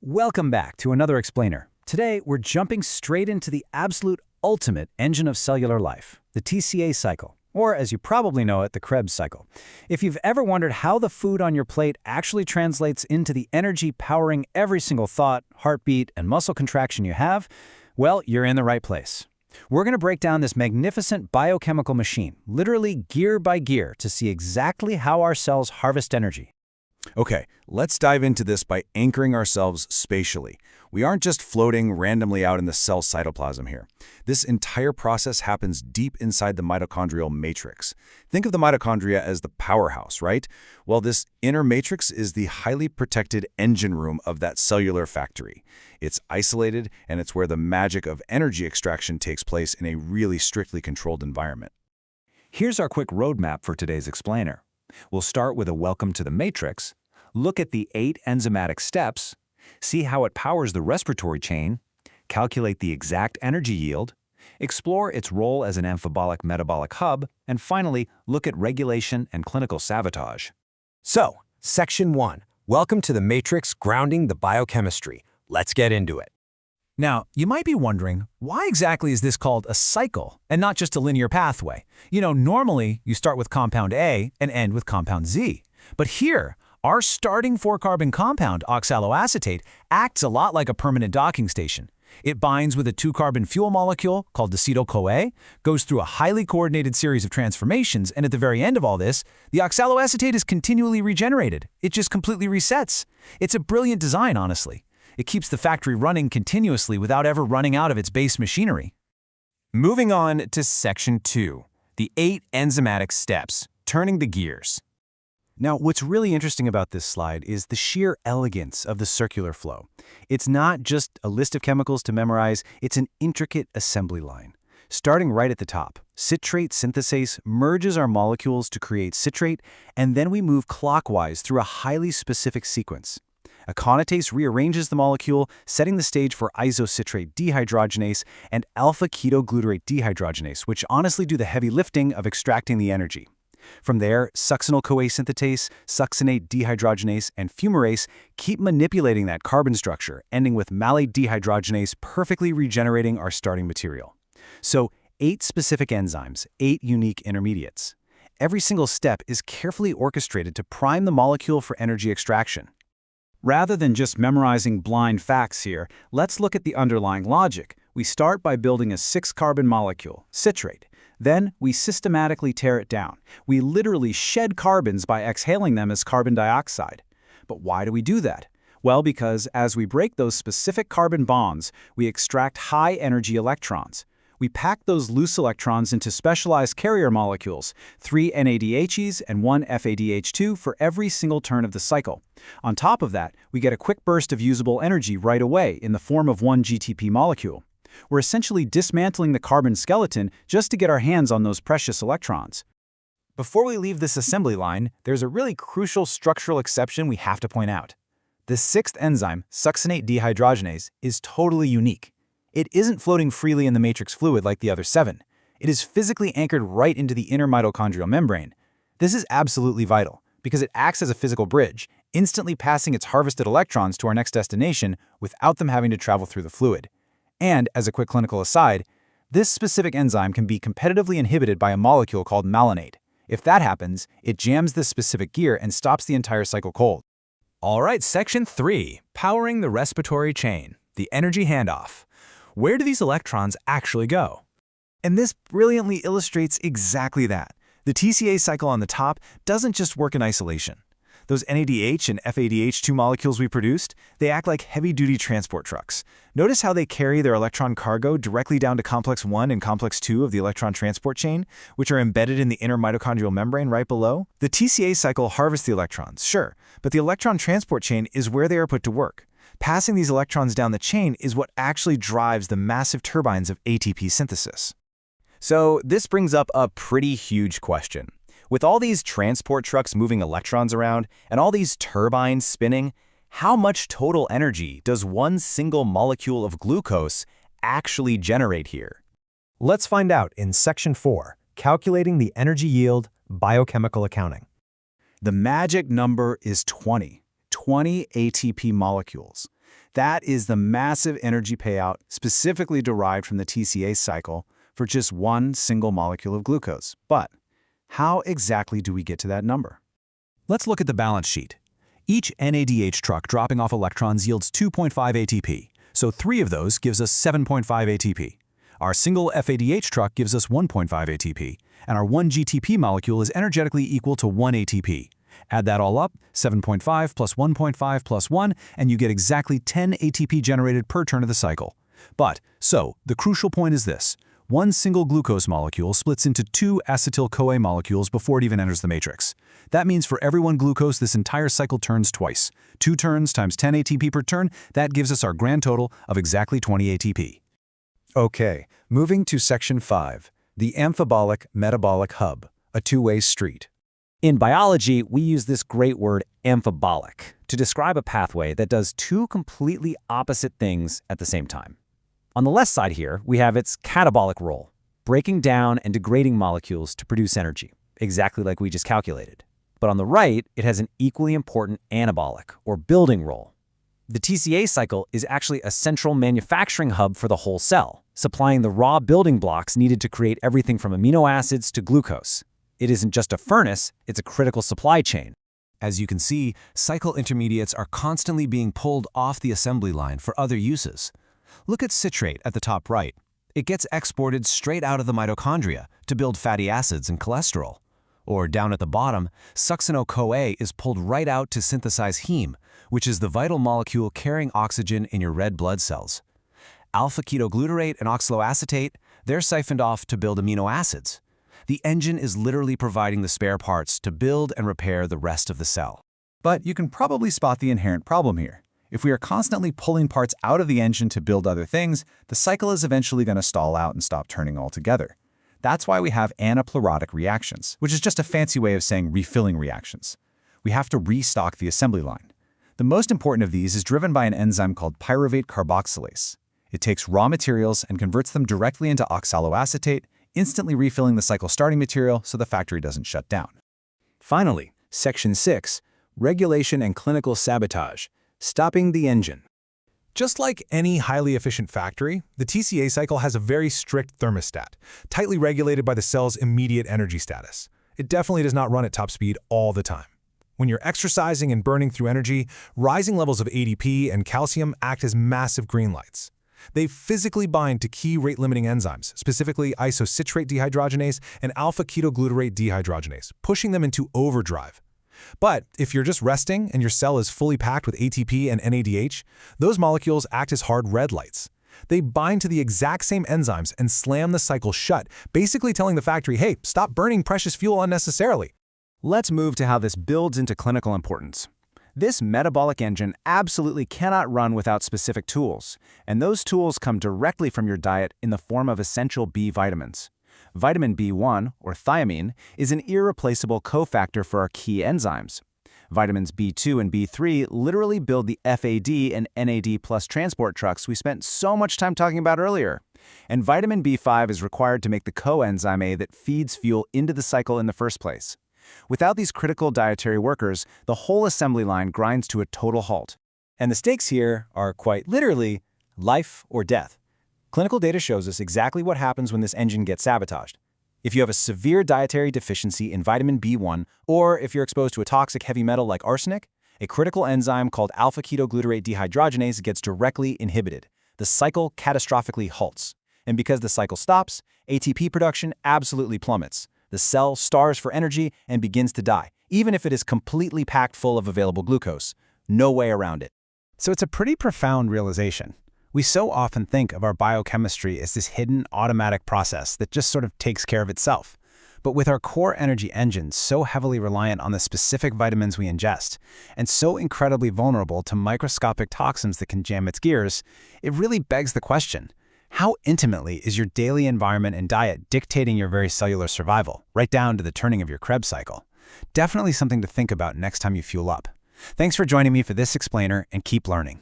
Welcome back to another explainer. Today, we're jumping straight into the absolute ultimate engine of cellular life, the TCA cycle, or as you probably know it, the Krebs cycle. If you've ever wondered how the food on your plate actually translates into the energy powering every single thought, heartbeat, and muscle contraction you have, well, you're in the right place. We're going to break down this magnificent biochemical machine, literally gear by gear, to see exactly how our cells harvest energy. Okay, let's dive into this by anchoring ourselves spatially. We aren't just floating randomly out in the cell cytoplasm here. This entire process happens deep inside the mitochondrial matrix. Think of the mitochondria as the powerhouse, right? Well, this inner matrix is the highly protected engine room of that cellular factory. It's isolated, and it's where the magic of energy extraction takes place in a really strictly controlled environment. Here's our quick roadmap for today's explainer. We'll start with a welcome to the matrix, look at the 8 enzymatic steps, see how it powers the respiratory chain, calculate the exact energy yield, explore its role as an amphibolic metabolic hub, and finally, look at regulation and clinical sabotage. So, Section 1. Welcome to the matrix grounding the biochemistry. Let's get into it. Now, you might be wondering, why exactly is this called a cycle and not just a linear pathway? Normally, you start with compound A and end with compound Z. But here, our starting 4-carbon compound, oxaloacetate, acts a lot like a permanent docking station. It binds with a 2-carbon fuel molecule called acetyl-CoA, goes through a highly coordinated series of transformations, and at the very end of all this, the oxaloacetate is continually regenerated. It just completely resets. It's a brilliant design, honestly. It keeps the factory running continuously without ever running out of its base machinery. Moving on to Section 2, the 8 enzymatic steps, turning the gears. Now, what's really interesting about this slide is the sheer elegance of the circular flow. It's not just a list of chemicals to memorize, it's an intricate assembly line. Starting right at the top, citrate synthasase merges our molecules to create citrate, and then we move clockwise through a highly specific sequence. Aconitase rearranges the molecule, setting the stage for isocitrate dehydrogenase and alpha-ketoglutarate dehydrogenase, which honestly do the heavy lifting of extracting the energy. From there, succinyl-CoA synthetase, succinate dehydrogenase, and fumarase keep manipulating that carbon structure, ending with malate dehydrogenase perfectly regenerating our starting material. So, 8 specific enzymes, 8 unique intermediates. Every single step is carefully orchestrated to prime the molecule for energy extraction. Rather than just memorizing blind facts here, let's look at the underlying logic. We start by building a 6-carbon molecule, citrate. Then, we systematically tear it down. We literally shed carbons by exhaling them as carbon dioxide. But why do we do that? Well, because as we break those specific carbon bonds, we extract high-energy electrons. We pack those loose electrons into specialized carrier molecules, 3 NADHs and 1 FADH₂ for every single turn of the cycle. On top of that, we get a quick burst of usable energy right away in the form of 1 GTP molecule. We're essentially dismantling the carbon skeleton just to get our hands on those precious electrons. Before we leave this assembly line, there's a really crucial structural exception we have to point out. The 6th enzyme, succinate dehydrogenase, is totally unique. It isn't floating freely in the matrix fluid like the other 7. It is physically anchored right into the inner mitochondrial membrane. This is absolutely vital because it acts as a physical bridge, instantly passing its harvested electrons to our next destination without them having to travel through the fluid. And, as a quick clinical aside, this specific enzyme can be competitively inhibited by a molecule called malonate. If that happens, it jams this specific gear and stops the entire cycle cold. All right, Section 3, powering the respiratory chain, the energy handoff. Where do these electrons actually go? And this brilliantly illustrates exactly that. The TCA cycle on the top doesn't just work in isolation. Those NADH and FADH₂ molecules we produced, they act like heavy-duty transport trucks. Notice how they carry their electron cargo directly down to complex 1 and complex 2 of the electron transport chain, which are embedded in the inner mitochondrial membrane right below. The TCA cycle harvests the electrons, sure, but the electron transport chain is where they are put to work. Passing these electrons down the chain is what actually drives the massive turbines of ATP synthesis. So this brings up a pretty huge question. With all these transport trucks moving electrons around and all these turbines spinning, how much total energy does one single molecule of glucose actually generate here? Let's find out in Section 4, Calculating the Energy Yield, Biochemical Accounting. The magic number is 20. 20 ATP molecules. That is the massive energy payout specifically derived from the TCA cycle for just one single molecule of glucose. But how exactly do we get to that number? Let's look at the balance sheet. Each NADH truck dropping off electrons yields 2.5 ATP, so 3 of those gives us 7.5 ATP. Our single FADH truck gives us 1.5 ATP, and our 1 GTP molecule is energetically equal to 1 ATP. Add that all up, 7.5 plus 1.5 plus 1, and you get exactly 10 ATP generated per turn of the cycle. So, the crucial point is this. One single glucose molecule splits into 2 acetyl-CoA molecules before it even enters the matrix. That means for every 1 glucose, this entire cycle turns twice. 2 turns times 10 ATP per turn, that gives us our grand total of exactly 20 ATP. Okay, moving to Section 5, the amphibolic metabolic hub, a two-way street. In biology, we use this great word amphibolic to describe a pathway that does 2 completely opposite things at the same time. On the left side here, we have its catabolic role, breaking down and degrading molecules to produce energy, exactly like we just calculated. But on the right, it has an equally important anabolic, or building role. The TCA cycle is actually a central manufacturing hub for the whole cell, supplying the raw building blocks needed to create everything from amino acids to glucose. It isn't just a furnace, it's a critical supply chain. As you can see, cycle intermediates are constantly being pulled off the assembly line for other uses. Look at citrate at the top right. It gets exported straight out of the mitochondria to build fatty acids and cholesterol. Or down at the bottom, succinyl-CoA is pulled right out to synthesize heme, which is the vital molecule carrying oxygen in your red blood cells. Alpha-ketoglutarate and oxaloacetate, they're siphoned off to build amino acids. The engine is literally providing the spare parts to build and repair the rest of the cell. But you can probably spot the inherent problem here. If we are constantly pulling parts out of the engine to build other things, the cycle is eventually going to stall out and stop turning altogether. That's why we have anaplerotic reactions, which is just a fancy way of saying refilling reactions. We have to restock the assembly line. The most important of these is driven by an enzyme called pyruvate carboxylase. It takes raw materials and converts them directly into oxaloacetate, instantly refilling the cycle starting material so the factory doesn't shut down. Finally, Section 6, regulation and clinical sabotage, stopping the engine. Just like any highly efficient factory, the TCA cycle has a very strict thermostat, tightly regulated by the cell's immediate energy status. It definitely does not run at top speed all the time. When you're exercising and burning through energy, rising levels of ADP and calcium act as massive green lights. They physically bind to key rate-limiting enzymes, specifically isocitrate dehydrogenase and alpha-ketoglutarate dehydrogenase, pushing them into overdrive. But if you're just resting and your cell is fully packed with ATP and NADH, those molecules act as hard red lights. They bind to the exact same enzymes and slam the cycle shut, basically telling the factory, hey, stop burning precious fuel unnecessarily. Let's move to how this builds into clinical importance. This metabolic engine absolutely cannot run without specific tools, and those tools come directly from your diet in the form of essential B vitamins. Vitamin B1, or thiamine, is an irreplaceable cofactor for our key enzymes. Vitamins B2 and B3 literally build the FAD and NAD+ transport trucks we spent so much time talking about earlier. And vitamin B5 is required to make the coenzyme A that feeds fuel into the cycle in the first place. Without these critical dietary workers, the whole assembly line grinds to a total halt. And the stakes here are quite literally life or death. Clinical data shows us exactly what happens when this engine gets sabotaged. If you have a severe dietary deficiency in vitamin B1, or if you're exposed to a toxic heavy metal like arsenic, a critical enzyme called alpha-ketoglutarate dehydrogenase gets directly inhibited. The cycle catastrophically halts. And because the cycle stops, ATP production absolutely plummets. The cell starves for energy and begins to die, even if it is completely packed full of available glucose. No way around it. So it's a pretty profound realization. We so often think of our biochemistry as this hidden automatic process that just sort of takes care of itself. But with our core energy engine so heavily reliant on the specific vitamins we ingest, and so incredibly vulnerable to microscopic toxins that can jam its gears, it really begs the question, how intimately is your daily environment and diet dictating your very cellular survival, right down to the turning of your Krebs cycle? Definitely something to think about next time you fuel up. Thanks for joining me for this explainer, and keep learning.